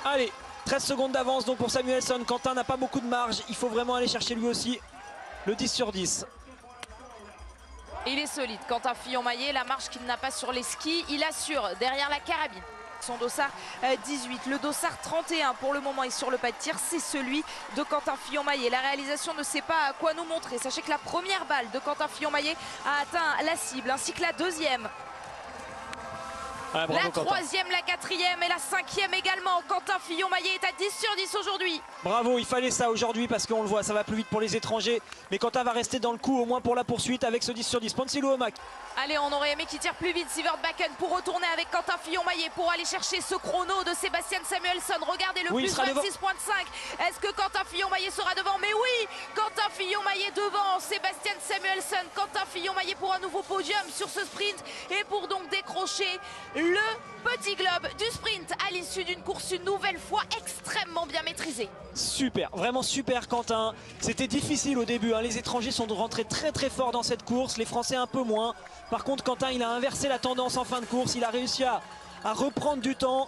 Allez, 13 secondes d'avance donc pour Samuelsson. Quentin n'a pas beaucoup de marge, il faut vraiment aller chercher lui aussi le 10 sur 10. Il est solide, Quentin Fillon-Maillet, la marche qu'il n'a pas sur les skis, il assure derrière la carabine. Son dossard 18, le dossard 31 pour le moment est sur le pas de tir, c'est celui de Quentin Fillon-Maillet. La réalisation ne sait pas à quoi nous montrer. Sachez que la première balle de Quentin Fillon-Maillet a atteint la cible, ainsi que la deuxième. Ah, bravo, la Quentin. troisième, la quatrième et la cinquième également. Quentin Fillon-Maillet est à 10 sur 10 aujourd'hui. Bravo, il fallait ça aujourd'hui parce qu'on le voit, ça va plus vite pour les étrangers. Mais Quentin va rester dans le coup au moins pour la poursuite avec ce 10 sur 10. Ponsiluoma. Allez, on aurait aimé qu'il tire plus vite. Sivert Bakken pour retourner avec Quentin Fillon-Maillet pour aller chercher ce chrono de Sébastien Samuelsson. Regardez le Oui, plus 26.5. Est-ce que Quentin Fillon-Maillet sera devant? Mais oui, Quentin Fillon-Maillet devant Sébastien Samuelsson. Quentin Fillon-Maillet pour un nouveau podium sur ce sprint et pour donc décrocher le petit globe du sprint à l'issue d'une course une nouvelle fois extrêmement bien maîtrisée. Super, vraiment super Quentin. C'était difficile au début, hein. Les étrangers sont rentrés très fort dans cette course, les Français un peu moins. Par contre Quentin il a inversé la tendance en fin de course, il a réussi à reprendre du temps.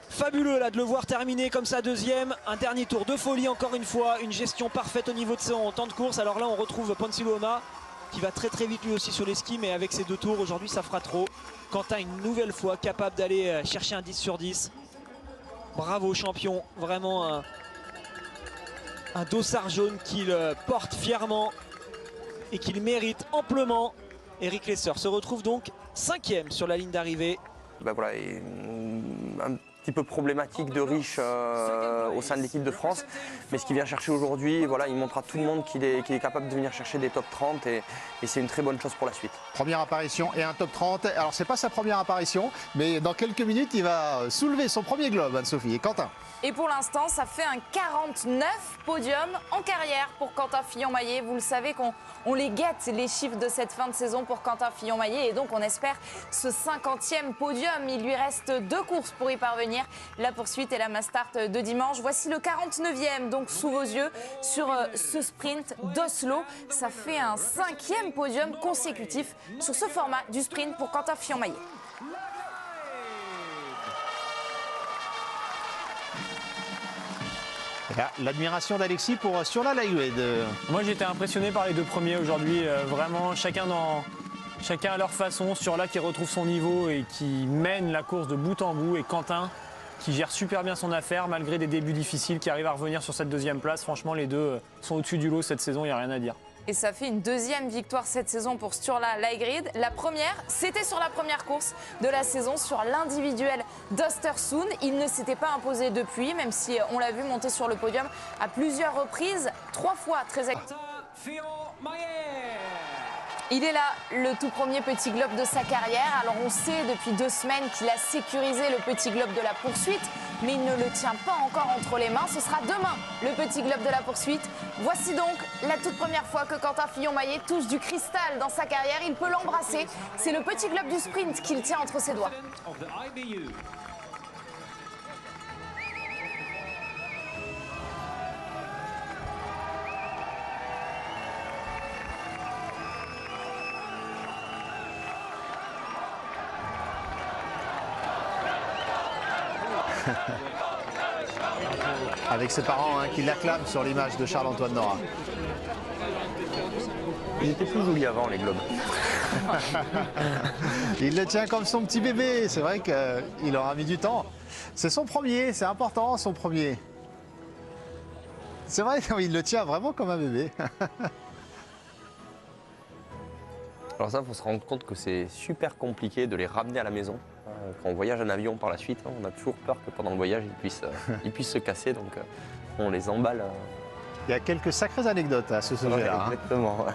Fabuleux là de le voir terminer comme ça deuxième. Un dernier tour de folie encore une fois, une gestion parfaite au niveau de son temps de course. Alors là on retrouve Ponsiluoma qui va très vite lui aussi sur les skis, mais avec ses deux tours aujourd'hui ça fera trop. Quentin une nouvelle fois capable d'aller chercher un 10 sur 10. Bravo champion, vraiment un dossard jaune qu'il porte fièrement et qu'il mérite amplement. Eric Lesser se retrouve donc 5e sur la ligne d'arrivée. Ben voilà, un petit peu problématique de riche au sein de l'équipe de France. Mais ce qu'il vient chercher aujourd'hui, voilà, il montre à tout le monde qu'il est capable de venir chercher des top 30 et c'est une très bonne chose pour la suite. Première apparition et un top 30. Alors c'est pas sa première apparition, mais dans quelques minutes il va soulever son premier globe, Anne-Sophie. Et Quentin? Et pour l'instant, ça fait un 49 podiums en carrière pour Quentin Fillon-Maillet. Vous le savez qu'on les guette, les chiffres de cette fin de saison pour Quentin Fillon-Maillet. Et donc, on espère ce 50e podium. Il lui reste 2 courses pour y parvenir. La poursuite et la mass start de dimanche. Voici le 49e, donc sous vos yeux, sur ce sprint d'Oslo. Ça fait un 5e podium consécutif sur ce format du sprint pour Quentin Fillon-Maillet. L'admiration d'Alexis pour sur la light. Moi j'étais impressionné par les deux premiers aujourd'hui, vraiment chacun à leur façon, sur là qui retrouve son niveau et qui mène la course de bout en bout, et Quentin qui gère super bien son affaire malgré des débuts difficiles, qui arrive à revenir sur cette deuxième place. Franchement les deux sont au-dessus du lot cette saison, il n'y a rien à dire. Et ça fait une deuxième victoire cette saison pour Sturla Leigrid. La première, c'était sur la première course de la saison, sur l'individuel d'Östersund. Il ne s'était pas imposé depuis, même si on l'a vu monter sur le podium à plusieurs reprises, 3 fois très actif. Il est là, le tout premier petit globe de sa carrière. Alors on sait depuis 2 semaines qu'il a sécurisé le petit globe de la poursuite, mais il ne le tient pas encore entre les mains. Ce sera demain le petit globe de la poursuite. Voici donc la toute première fois que Quentin Fillon-Maillet touche du cristal dans sa carrière. Il peut l'embrasser. C'est le petit globe du sprint qu'il tient entre ses doigts. Avec ses parents qui l'acclament sur l'image de Charles-Antoine Nora. Ils étaient plus jolis avant, les globes. Il le tient comme son petit bébé. C'est vrai qu'il aura mis du temps. C'est son premier, c'est important son premier. C'est vrai, il le tient vraiment comme un bébé. Alors ça, il faut se rendre compte que c'est super compliqué de les ramener à la maison. Quand on voyage en avion par la suite, on a toujours peur que pendant le voyage, ils puissent se casser. Donc on les emballe. Il y a quelques sacrées anecdotes à ce sujet-là. Ouais, exactement.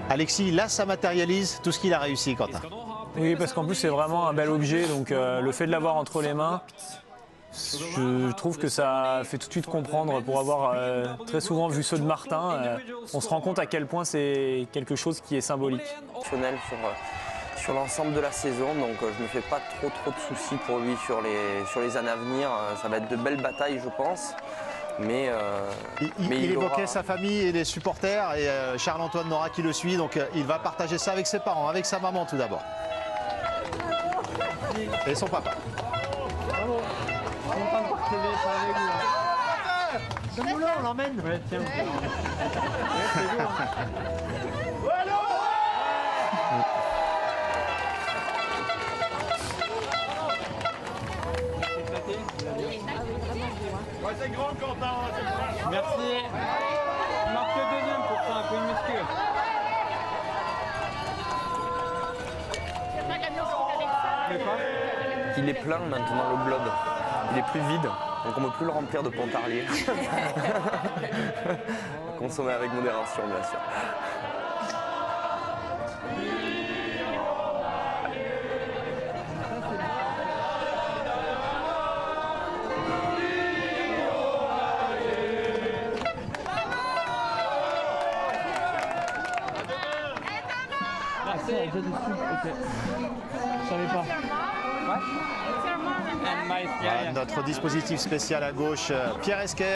Alexis, là, ça matérialise tout ce qu'il a réussi, Quentin. Oui, parce qu'en plus c'est vraiment un bel objet, donc le fait de l'avoir entre les mains, je trouve que ça fait tout de suite comprendre, pour avoir très souvent vu ceux de Martin, on se rend compte à quel point c'est quelque chose qui est symbolique. Sur l'ensemble de la saison, donc je ne me fais pas trop de soucis pour lui sur les années à venir. Ça va être de belles batailles, je pense. Mais, il évoquait aura... sa famille et les supporters et Charles-Antoine Nora qui le suit, donc il va partager ça avec ses parents, avec sa maman tout d'abord. Et son papa. Bravo. On est en train de partager ça avec vous. Ce boulot, on l'emmène. Ouais, tiens. Ouais, c'est lourd. Ouais, c'est grand, Quentin. Merci. Il manque que deuxième pour faire un peu de muscu. Il est plein maintenant, le globe. Il est plus vide, donc on ne peut plus le remplir de pontarlier. Consommer avec modération, bien sûr. Merci, elle est déjà dessus. Ok. Je savais pas. Notre dispositif spécial à gauche, Pierre Esquer.